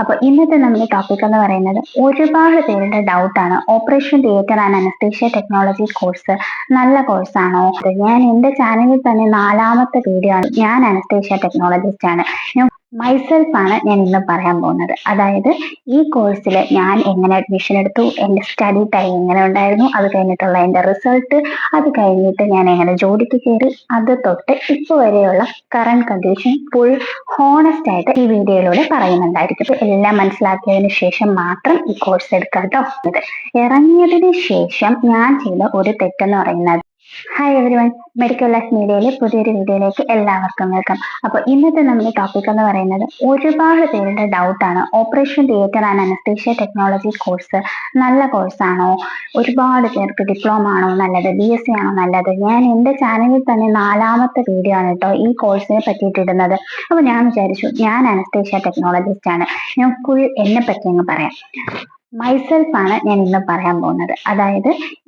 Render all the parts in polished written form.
അപ്പോൾ ഇന്നത്തെ നമ്മുടെ ടോപ്പിക് എന്ന് പറയുന്നത് ഒരുപാട് പേരുടെ ഡൗട്ടാണ് operation theatre and anaesthesia technology course നല്ല കോഴ്സാണോ? ഞാൻ എൻ്റെ ചാനലിൽ തന്നെ 4ാമത്തെ വീഡിയോ ആണ്. ഞാൻ അനസ്തേഷ്യ ടെക്നോളജിസ്റ്റ് ആണ്. മൈസെൽഫ് ആണ് ഞാൻ ഇന്ന് പറയാൻ പോകുന്നത്. അതായത് ഈ കോഴ്സിൽ ഞാൻ എങ്ങനെ അഡ്മിഷൻ എടുത്തു, എൻ്റെ സ്റ്റഡി ടൈം എങ്ങനെ ഉണ്ടായിരുന്നു, അത് കഴിഞ്ഞിട്ടുള്ള എൻ്റെ റിസൾട്ട്, അത് കഴിഞ്ഞിട്ട് ഞാൻ എങ്ങനെ ജോലിക്ക് കയറി, അത് തൊട്ട് ഇപ്പോൾ വരെയുള്ള കറണ്ട് കണ്ടീഷൻ ഫുൾ ഹോണസ്റ്റ് ആയിട്ട് ഈ വീഡിയോയിലൂടെ പറയുന്നുണ്ടായിരിക്കും. എല്ലാം മനസ്സിലാക്കിയതിന് ശേഷം മാത്രം ഈ കോഴ്സ് എടുക്കാം കേട്ടോ. ഇറങ്ങിയതിന് ശേഷം ഞാൻ ചെയ്ത ഒരു തെറ്റെന്ന് പറയുന്നത്, ഹായ് എവരിവൺ, മെഡിക്കൽ ലൈഫ് മീഡിയയിലെ പുതിയൊരു വീഡിയോയിലേക്ക് എല്ലാവർക്കും വെൽക്കം. അപ്പോൾ ഇന്നത്തെ നമ്മുടെ ടോപ്പിക് എന്ന് പറയുന്നത് ഒരുപാട് പേരുടെ ഡൗട്ടാണ് operation theatre and anaesthesia technology course നല്ല കോഴ്സാണോ? ഒരുപാട് പേർക്ക് ഡിപ്ലോമ ആണോ നല്ലത്, BSc ആണോ നല്ലത്? ഞാൻ എൻ്റെ ചാനലിൽ തന്നെ 4ാമത്തെ വീഡിയോ ആണ് കേട്ടോ ഈ കോഴ്സിനെ പറ്റിയിട്ടിടുന്നത്. അപ്പോൾ ഞാൻ വിചാരിച്ചു, ഞാൻ അനസ്തേഷ്യ ടെക്നോളജിസ്റ്റ് ആണ്, ഞാൻ ഫുൾ എന്നെ പറ്റി അങ്ങ് പറയാം. മൈസെൽഫ് ആണ് ഞാൻ ഇന്ന് പറയാൻ പോകുന്നത്. അതായത്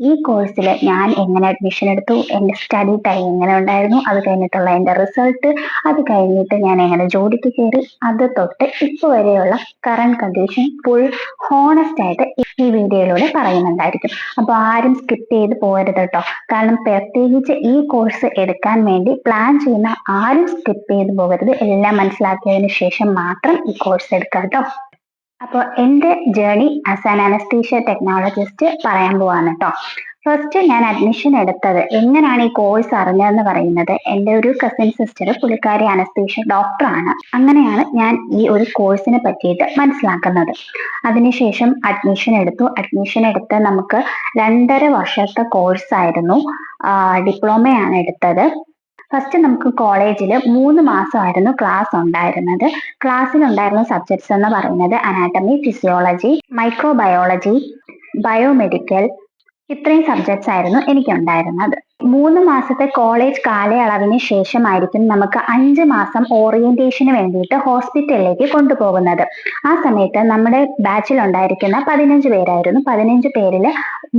ഈ കോഴ്സിൽ ഞാൻ എങ്ങനെ അഡ്മിഷൻ എടുത്തു, എൻ്റെ സ്റ്റഡി ടൈം എങ്ങനെ ഉണ്ടായിരുന്നു, അത് കഴിഞ്ഞിട്ടുള്ള എൻ്റെ റിസൾട്ട്, അത് കഴിഞ്ഞിട്ട് ഞാൻ എങ്ങനെ ജോലിക്ക് കയറി, അത് തൊട്ട് ഇപ്പോൾ വരെയുള്ള കറണ്ട് കണ്ടീഷൻ ഫുൾ ഹോണസ്റ്റ് ആയിട്ട് ഈ വീഡിയോയിലൂടെ പറയുന്നുണ്ടായിരിക്കും. അപ്പോൾ ആരും സ്കിപ്പ് ചെയ്ത് പോകരുത് കേട്ടോ. കാരണം പ്രത്യേകിച്ച് ഈ കോഴ്സ് എടുക്കാൻ വേണ്ടി പ്ലാൻ ചെയ്യുന്ന ആരും സ്കിപ്പ് ചെയ്ത് പോകരുത്. എല്ലാം മനസ്സിലാക്കിയതിന് ശേഷം മാത്രം ഈ കോഴ്സ് എടുക്കാം കേട്ടോ. അപ്പോൾ എൻ്റെ journey as an anaesthesia technologist പറയാൻ പോവാണ് കേട്ടോ. ഫസ്റ്റ് ഞാൻ അഡ്മിഷൻ എടുത്തത്, എങ്ങനെയാണ് ഈ കോഴ്സ് അറിഞ്ഞതെന്ന് പറയുന്നത്, എൻ്റെ ഒരു കസിൻ സിസ്റ്റർ, പുള്ളിക്കാരി അനസ്തീഷ്യ ഡോക്ടറാണ്. അങ്ങനെയാണ് ഞാൻ ഈ ഒരു കോഴ്സിനെ പറ്റിയിട്ട് മനസ്സിലാക്കുന്നത്. അതിനുശേഷം അഡ്മിഷൻ എടുത്ത് നമുക്ക് 2.5 വർഷത്തെ കോഴ്സായിരുന്നു. ഡിപ്ലോമയാണ് എടുത്തത്. ഫസ്റ്റ് നമുക്ക് കോളേജിൽ 3 മാസമായിരുന്നു ക്ലാസ് ഉണ്ടായിരുന്നത്. ക്ലാസ്സിലുണ്ടായിരുന്ന സബ്ജക്ട്സ് എന്ന് പറയുന്നത് അനാട്ടമി, ഫിസിയോളജി, മൈക്രോബയോളജി, ബയോമെഡിക്കൽ, ഇത്രയും സബ്ജക്ട്സ് ആയിരുന്നു എനിക്കുണ്ടായിരുന്നത്. 3 മാസത്തെ കോളേജ് കാലയളവിന് ശേഷമായിരിക്കും നമുക്ക് 5 മാസം ഓറിയന്റേഷന് വേണ്ടിയിട്ട് ഹോസ്പിറ്റലിലേക്ക് കൊണ്ടുപോകുന്നത്. ആ സമയത്ത് നമ്മുടെ ബാച്ചിൽ ഉണ്ടായിരിക്കുന്ന 15 പേരായിരുന്നു. 15 പേരിൽ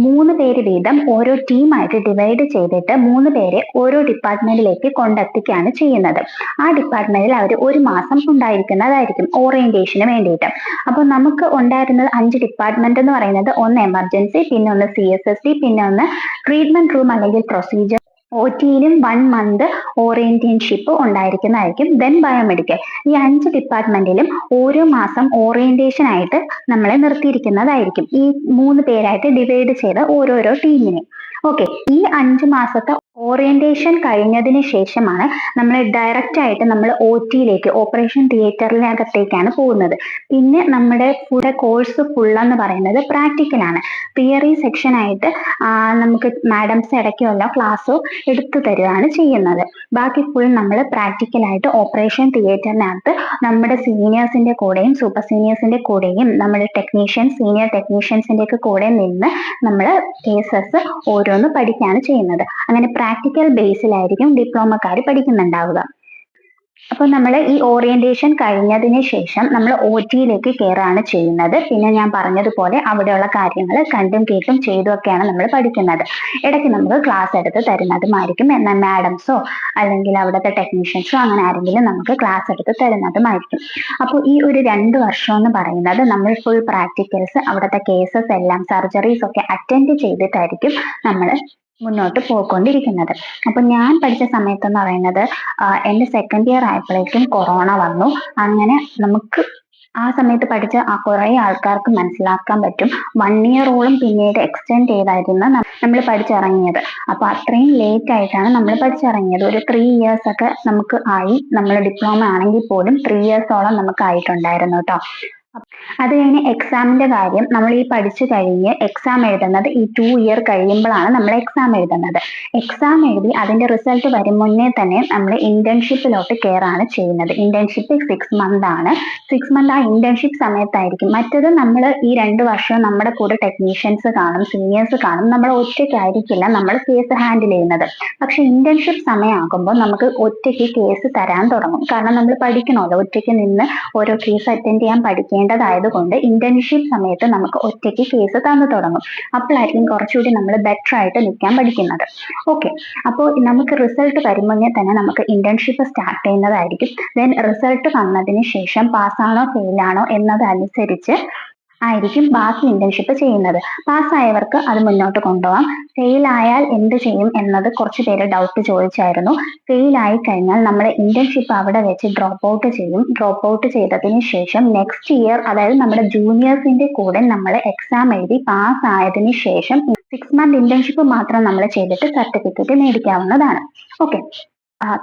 3 പേര് വീതം ഓരോ ടീമായിട്ട് ഡിവൈഡ് ചെയ്തിട്ട് 3 പേരെ ഓരോ ഡിപ്പാർട്ട്മെന്റിലേക്ക് കൊണ്ടെത്തിക്കുകയാണ് ചെയ്യുന്നത്. ആ ഡിപ്പാർട്ട്മെന്റിൽ അവർ 1 മാസം ഉണ്ടായിരിക്കുന്നതായിരിക്കും ഓറിയന്റേഷന് വേണ്ടിയിട്ട്. അപ്പോൾ നമുക്ക് ഉണ്ടായിരുന്നത് 5 ഡിപ്പാർട്ട്മെന്റ് എന്ന് പറയുന്നത്, ഒന്ന് എമർജൻസി, പിന്നെ ഒന്ന് CSSD, പിന്നെ ഒന്ന് ട്രീറ്റ്മെന്റ് റൂം അല്ലെങ്കിൽ പ്രൊസീജിയർ, OT-യിലും 1 month ഓറിയന്റേഷൻഷിപ്പ് ഉണ്ടായിരിക്കുന്നതായിരിക്കും. Then biomedical. ഈ 5 ഡിപ്പാർട്ട്മെന്റിലും ഓരോ മാസം ഓറിയന്റേഷൻ ആയിട്ട് നമ്മളെ നിർത്തിയിരിക്കുന്നതായിരിക്കും. ഈ 3 പേരായിട്ട് ഡിവൈഡ് ചെയ്ത ഓരോരോ ടീമിനെ. ഓക്കെ, ഈ 5 മാസത്തെ ഓറിയന്റേഷൻ കഴിഞ്ഞതിന് ശേഷമാണ് നമ്മൾ ഡയറക്റ്റ് ആയിട്ട് നമ്മൾ OT-യിലേക്ക്, ഓപ്പറേഷൻ തിയേറ്ററിനകത്തേക്കാണ് പോകുന്നത്. പിന്നെ നമ്മുടെ കൂടെ കോഴ്സ് ഫുള്ളെന്ന് പറയുന്നത് പ്രാക്ടിക്കലാണ്. തിയറി സെക്ഷൻ ആയിട്ട് നമുക്ക് മാഡംസ് ഇടയ്ക്കുള്ള ക്ലാസ്സോ എടുത്തു തരികയാണ് ചെയ്യുന്നത്. ബാക്കി ഫുൾ നമ്മൾ പ്രാക്ടിക്കലായിട്ട് ഓപ്പറേഷൻ തിയേറ്ററിനകത്ത് നമ്മുടെ സീനിയേഴ്സിന്റെ കൂടെയും സൂപ്പർ സീനിയേഴ്സിന്റെ കൂടെയും നമ്മുടെ സീനിയർ ടെക്നീഷ്യൻസിന്റെ ഒക്കെ കൂടെ നിന്ന് നമ്മൾ കേസസ് ഓരോന്ന് പഠിക്കുകയാണ് ചെയ്യുന്നത്. അങ്ങനെ പ്രാക്ടിക്കൽ ബേസിലായിരിക്കും ഡിപ്ലോമക്കാർ പഠിക്കുന്നുണ്ടാവുക. അപ്പോൾ നമ്മൾ ഈ ഓറിയന്റേഷൻ കഴിഞ്ഞതിന് ശേഷം നമ്മൾ OT-യിലേക്ക് കയറുകയാണ് ചെയ്യുന്നത്. പിന്നെ ഞാൻ പറഞ്ഞതുപോലെ അവിടെയുള്ള കാര്യങ്ങൾ കണ്ടും കേട്ടും ചെയ്തുമൊക്കെയാണ് നമ്മൾ പഠിക്കുന്നത്. ഇടയ്ക്ക് നമുക്ക് ക്ലാസ് എടുത്ത് തരുന്നതുമായിരിക്കും. എന്നാൽ മാഡംസോ അല്ലെങ്കിൽ അവിടുത്തെ ടെക്നീഷ്യൻസോ അങ്ങനെ ആരെങ്കിലും നമുക്ക് ക്ലാസ് എടുത്ത് തരുന്നതുമായിരിക്കും. അപ്പോൾ ഈ ഒരു 2 വർഷം എന്ന് പറയുന്നത് നമ്മൾ ഫുൾ പ്രാക്ടിക്കൽസ്, അവിടുത്തെ കേസസ് എല്ലാം, സർജറീസ് ഒക്കെ അറ്റൻഡ് ചെയ്തിട്ടായിരിക്കും നമ്മൾ മുന്നോട്ട് പോയിക്കൊണ്ടിരിക്കുന്നത്. അപ്പൊ ഞാൻ പഠിച്ച സമയത്തെന്ന് പറയുന്നത് എൻ്റെ സെക്കൻഡ് ഇയർ ആയപ്പോഴേക്കും കൊറോണ വന്നു. അങ്ങനെ നമുക്ക് ആ സമയത്ത് പഠിച്ച കുറെ ആൾക്കാർക്ക് മനസ്സിലാക്കാൻ പറ്റും, 1 ഇയറോളം പിന്നീട് എക്സ്റ്റെൻഡ് ചെയ്തായിരുന്നു നമ്മൾ പഠിച്ചിറങ്ങിയത്. അപ്പൊ അത്രയും ലേറ്റ് ആയിട്ടാണ് നമ്മൾ പഠിച്ചിറങ്ങിയത്. ഒരു 3 years ഒക്കെ നമുക്ക് ആയി. നമ്മൾ ഡിപ്ലോമ ആണെങ്കിൽ പോലും 3 years-ഓളം നമുക്ക് ആയിട്ടുണ്ടായിരുന്നു കേട്ടോ. അത് കഴിഞ്ഞ് എക്സാമിന്റെ കാര്യം, നമ്മൾ ഈ പഠിച്ചു കഴിഞ്ഞ് എക്സാം എഴുതുന്നത് ഈ 2 year കഴിയുമ്പോഴാണ് നമ്മൾ എക്സാം എഴുതുന്നത്. എക്സാം എഴുതി അതിന്റെ റിസൾട്ട് വരും മുന്നേ തന്നെ നമ്മൾ ഇന്റേൺഷിപ്പിലോട്ട് കയറാണ് ചെയ്യുന്നത്. ഇന്റേൺഷിപ്പ് 6 month ആണ്. 6 month ആ ഇന്റേൺഷിപ്പ് സമയത്തായിരിക്കും. മറ്റത് നമ്മൾ ഈ 2 വർഷം നമ്മുടെ കൂടെ ടെക്നീഷ്യൻസ് കാണും, സീനിയേഴ്സ് കാണും. നമ്മൾ ഒറ്റയ്ക്കായിരിക്കില്ല നമ്മൾ കേസ് ഹാൻഡിൽ ചെയ്യുന്നത്. പക്ഷെ ഇന്റേൺഷിപ്പ് സമയമാകുമ്പോൾ നമുക്ക് ഒറ്റയ്ക്ക് കേസ് തരാൻ തുടങ്ങും. കാരണം നമ്മൾ പഠിക്കണമല്ലോ, ഒറ്റയ്ക്ക് നിന്ന് ഓരോ കേസ് അറ്റൻഡ് ചെയ്യാൻ പഠിക്കേണ്ടതായി ആയതുകൊണ്ട് ഇന്റേൺഷിപ്പ് സമയത്ത് നമുക്ക് ഒറ്റയ്ക്ക് കേസ് തന്നു തുടങ്ങും. അപ്പോഴായിരിക്കും കുറച്ചുകൂടി നമ്മൾ ബെറ്റർ ആയിട്ട് നിൽക്കാൻ പഠിക്കുന്നത്. ഓക്കെ, അപ്പോൾ നമുക്ക് റിസൾട്ട് വരുമ്പോഴേ തന്നെ നമുക്ക് ഇന്റേൺഷിപ്പ് സ്റ്റാർട്ട് ചെയ്യുന്നതായിരിക്കും. ദെൻ റിസൾട്ട് വന്നതിന് ശേഷം പാസ്സാണോ ഫെയിൽ ആണോ എന്നതനുസരിച്ച് ആയിരിക്കും ബാക്കി ഇന്റേൺഷിപ്പ് ചെയ്യുന്നത്. പാസ്സായവർക്ക് അത് മുന്നോട്ട് കൊണ്ടുപോകാം. ഫെയിൽ ആയാൽ എന്ത് ചെയ്യും എന്നത് കുറച്ച് പേര് ഡൗട്ട് ചോദിച്ചായിരുന്നു. ഫെയിൽ ആയി കഴിഞ്ഞാൽ നമ്മൾ ഇന്റേൺഷിപ്പ് അവിടെ വെച്ച് ഡ്രോപ്പ് ഔട്ട് ചെയ്യും. ഡ്രോപ്പ് ഔട്ട് ചെയ്തതിന് ശേഷം നെക്സ്റ്റ് ഇയർ, അതായത് നമ്മുടെ ജൂനിയേഴ്സിന്റെ കൂടെ നമ്മൾ എക്സാം എഴുതി പാസ് ആയതിനു ശേഷം 6 മന്ത് ഇന്റേൺഷിപ്പ് മാത്രം നമ്മൾ ചെയ്തിട്ട് സർട്ടിഫിക്കറ്റ് മേടിക്കാവുന്നതാണ്. ഓക്കെ,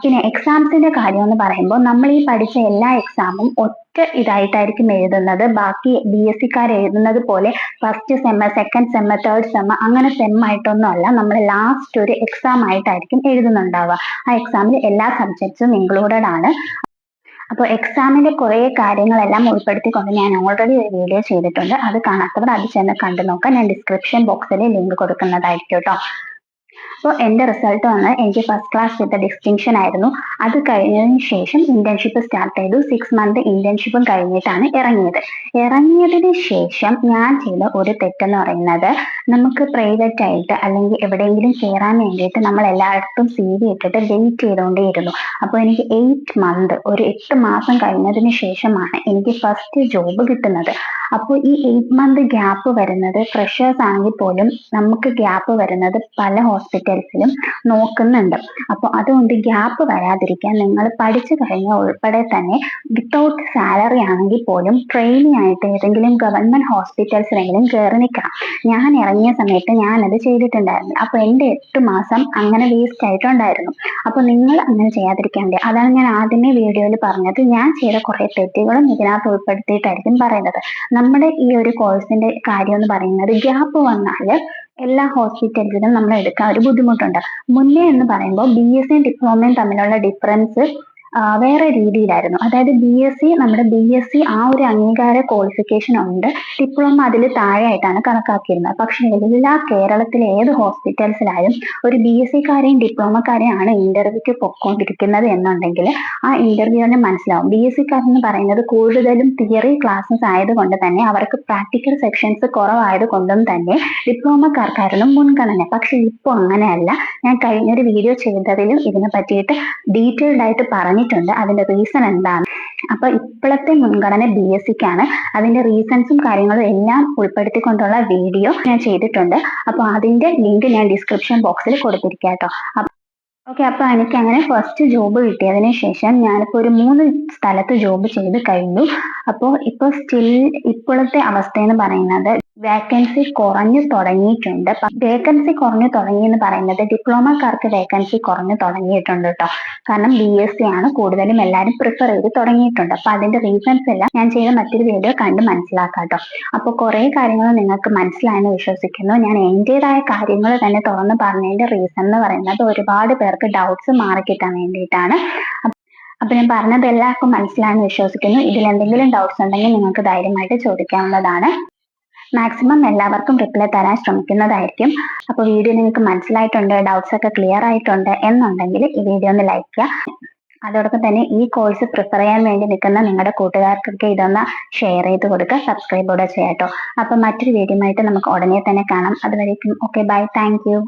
പിന്നെ എക്സാംസിന്റെ കാര്യം എന്ന് പറയുമ്പോൾ നമ്മൾ ഈ പഠിച്ച എല്ലാ എക്സാമും ഒറ്റ ഇതായിട്ടായിരിക്കും എഴുതുന്നത്. ബാക്കി BSc എഴുതുന്നത് പോലെ first sem, second sem, third sem അങ്ങനെ സെമ്മായിട്ടൊന്നും അല്ല. നമ്മൾ ലാസ്റ്റ് ഒരു എക്സാം ആയിട്ടായിരിക്കും എഴുതുന്നുണ്ടാവുക. ആ എക്സാമിൽ എല്ലാ സബ്ജക്ട്സും ഇൻക്ലൂഡഡ് ആണ്. അപ്പോൾ എക്സാമിന്റെ കുറെ കാര്യങ്ങളെല്ലാം ഉൾപ്പെടുത്തിക്കൊണ്ട് ഞാൻ ഓൾറെഡി ഒരു വീഡിയോ ചെയ്തിട്ടുണ്ട്. അത് കാണാത്തവർ അത് ചെന്ന് കണ്ടു നോക്കാം. ഞാൻ ഡിസ്ക്രിപ്ഷൻ ബോക്സിൽ ലിങ്ക് കൊടുക്കുന്നതായിരിക്കും കേട്ടോ. അപ്പോൾ എൻ്റെ റിസൾട്ട് വന്ന് എനിക്ക് ഫസ്റ്റ് ക്ലാസ് വിത്ത് ഡിസ്റ്റിങ്ഷൻ ആയിരുന്നു. അത് കഴിഞ്ഞതിന് ശേഷം ഇന്റേൺഷിപ്പ് സ്റ്റാർട്ട് ചെയ്തു. 6 മന്ത് ഇന്റേൺഷിപ്പും കഴിഞ്ഞിട്ടാണ് ഇറങ്ങിയത്. ഇറങ്ങിയതിന് ശേഷം ഞാൻ ചെയ്ത ഒരു തെറ്റെന്ന് പറയുന്നത്, നമുക്ക് പ്രൈവറ്റ് ആയിട്ട് അല്ലെങ്കിൽ എവിടെയെങ്കിലും കയറാൻ വേണ്ടിയിട്ട് നമ്മൾ എല്ലായിടത്തും CV ഇട്ടിട്ട് വെയിറ്റ് ചെയ്തുകൊണ്ടേയിരുന്നു. അപ്പോൾ എനിക്ക് 8 മന്ത്, ഒരു 8 മാസം കഴിഞ്ഞതിന് ശേഷമാണ് എനിക്ക് ഫസ്റ്റ് ജോബ് കിട്ടുന്നത്. അപ്പോൾ ഈ 8 മന്ത് ഗ്യാപ്പ് വരുന്നത്, ഫ്രഷേഴ്സ് ആണെങ്കിൽ പോലും നമുക്ക് ഗ്യാപ്പ് വരുന്നത് പല ഹോസ്പിറ്റൽസിലും നോക്കുന്നുണ്ട്. അപ്പോൾ അതുകൊണ്ട് ഗ്യാപ്പ് വരാതിരിക്കാൻ നിങ്ങൾ പഠിച്ചു കഴിഞ്ഞ ഉൾപ്പെടെ തന്നെ വിത്തൗട്ട് സാലറി ആണെങ്കിൽ പോലും ട്രെയിനിങ് ആയിട്ട് ഏതെങ്കിലും ഗവൺമെന്റ് ഹോസ്പിറ്റൽസിലെങ്കിലും കയറി നിൽക്കണം. ഞാൻ ഇറങ്ങിയ സമയത്ത് ഞാനത് ചെയ്തിട്ടുണ്ടായിരുന്നു. അപ്പോൾ എൻ്റെ 8 മാസം അങ്ങനെ വേസ്റ്റ് ആയിട്ടുണ്ടായിരുന്നു. അപ്പോൾ നിങ്ങൾ അങ്ങനെ ചെയ്യാതിരിക്കാൻ വേണ്ടി അതാണ് ഞാൻ ആദ്യമേ വീഡിയോയിൽ പറഞ്ഞത്. ഞാൻ ചെയ്ത കുറെ തെറ്റുകളും ഇതിനകത്ത് ഉൾപ്പെടുത്തിയിട്ടായിരിക്കും പറയുന്നത്. നമ്മുടെ ഈ ഒരു കോഴ്സിന്റെ കാര്യം എന്ന് പറയുന്നത്, ഗ്യാപ്പ് വന്നാൽ എല്ലാ ഹോസ്പിറ്റൽസിലും നമ്മൾ എടുക്കാൻ ഒരു ബുദ്ധിമുട്ടുണ്ട്. മുന്നേ എന്ന് പറയുമ്പോൾ BSc ഡിപ്ലോമയും തമ്മിലുള്ള ഡിഫറൻസ് വേറെ രീതിയിലായിരുന്നു. അതായത് നമ്മുടെ BSc ആ ഒരു അംഗീകാര ക്വാളിഫിക്കേഷൻ ഉണ്ട്, ഡിപ്ലോമ അതിൽ താഴെയായിട്ടാണ് കണക്കാക്കിയിരുന്നത്. പക്ഷെ എല്ലാ കേരളത്തിലെ ഏത് ഹോസ്പിറ്റൽസിലായാലും ഒരു BScക്കാരെയും ഡിപ്ലോമക്കാരെയും ആണ് ഇന്റർവ്യൂക്ക് പൊക്കോണ്ടിരിക്കുന്നത് എന്നുണ്ടെങ്കിൽ ആ ഇന്റർവ്യൂവിന് മനസ്സിലാവും. BScക്കാരെന്ന് പറയുന്നത് കൂടുതലും തിയറി ക്ലാസ്സസ് ആയതുകൊണ്ട് തന്നെ അവർക്ക് പ്രാക്ടിക്കൽ സെക്ഷൻസ് കുറവായത് കൊണ്ടും തന്നെ ഡിപ്ലോമക്കാർക്കായിരുന്നു മുൻഗണന. പക്ഷെ ഇപ്പോൾ അങ്ങനെയല്ല. ഞാൻ കഴിഞ്ഞൊരു വീഡിയോ ചെയ്തതിലും ഇതിനെ പറ്റിയിട്ട് ഡീറ്റെയിൽഡ് ആയിട്ട് പറഞ്ഞിട്ടുണ്ട്, അതിന്റെ റീസൺ എന്താണ്. അപ്പൊ ഇപ്പോഴത്തെ മുൻഗണന BScക്കാണ്. അതിന്റെ റീസൺസും കാര്യങ്ങളും എല്ലാം ഉൾപ്പെടുത്തിക്കൊണ്ടുള്ള വീഡിയോ ഞാൻ ചെയ്തിട്ടുണ്ട്. അപ്പൊ അതിന്റെ ലിങ്ക് ഞാൻ ഡിസ്ക്രിപ്ഷൻ ബോക്സിൽ കൊടുത്തിരിക്കാം കേട്ടോ. ഓക്കെ, അപ്പൊ എനിക്ക് അങ്ങനെ ഫസ്റ്റ് ജോബ് കിട്ടിയതിന് ശേഷം ഞാനിപ്പോ ഒരു 3 സ്ഥലത്ത് ജോബ് ചെയ്ത് കഴിഞ്ഞു. അപ്പോൾ സ്റ്റിൽ ഇപ്പോഴത്തെ അവസ്ഥ എന്ന് പറയുന്നത് വേക്കൻസി കുറഞ്ഞു തുടങ്ങിയിട്ടുണ്ട്. വേക്കൻസി കുറഞ്ഞു തുടങ്ങി എന്ന് പറയുന്നത് ഡിപ്ലോമക്കാർക്ക് വേക്കൻസി കുറഞ്ഞു തുടങ്ങിയിട്ടുണ്ട് കേട്ടോ. കാരണം BSc ആണ് കൂടുതലും എല്ലാവരും പ്രിഫർ ചെയ്ത് തുടങ്ങിയിട്ടുണ്ട്. അപ്പൊ അതിന്റെ റീസൺസ് എല്ലാം ഞാൻ ചെയ്ത മറ്റൊരു വീഡിയോ കണ്ട് മനസ്സിലാക്കാം കേട്ടോ. അപ്പൊ കുറെ കാര്യങ്ങൾ നിങ്ങൾക്ക് മനസ്സിലായെന്ന് വിശ്വസിക്കുന്നു. ഞാൻ എന്റേതായ കാര്യങ്ങൾ തന്നെ തുറന്ന് പറഞ്ഞതിന്റെ റീസൺ എന്ന് പറയുന്നത് ഒരുപാട് പേർക്ക് ഡൗട്ട്സ് മാറിക്കിട്ടാൻ വേണ്ടിയിട്ടാണ്. അപ്പൊ ഞാൻ പറഞ്ഞത് എല്ലാവർക്കും മനസ്സിലായെന്ന് വിശ്വസിക്കുന്നു. ഇതിൽ എന്തെങ്കിലും ഡൗട്ട്സ് ഉണ്ടെങ്കിൽ നിങ്ങൾക്ക് ധൈര്യമായിട്ട് ചോദിക്കാവുന്നതാണ്. മാക്സിമം എല്ലാവർക്കും റിപ്ലൈ തരാൻ ശ്രമിക്കുന്നതായിരിക്കും. അപ്പോൾ വീഡിയോ നിങ്ങൾക്ക് മനസ്സിലായിട്ടുണ്ട്, ഡൗട്ട്സ് ഒക്കെ ക്ലിയർ ആയിട്ടുണ്ട് എന്നുണ്ടെങ്കിൽ ഈ വീഡിയോ ഒന്ന് ലൈക്ക് ചെയ്യുക. അതോടൊപ്പം തന്നെ ഈ കോഴ്സ് പ്രിഫർ ചെയ്യാൻ വേണ്ടി നിൽക്കുന്ന നിങ്ങളുടെ കൂട്ടുകാർക്കൊക്കെ ഇതൊന്ന് ഷെയർ ചെയ്ത് കൊടുക്കുക, സബ്സ്ക്രൈബ് കൂടെ ചെയ്യാട്ടോ. അപ്പൊ മറ്റൊരു വീഡിയോ ആയിട്ട് നമുക്ക് ഉടനെ തന്നെ കാണാം. അതുവരേക്കും ഓക്കെ, ബൈ, താങ്ക് യു.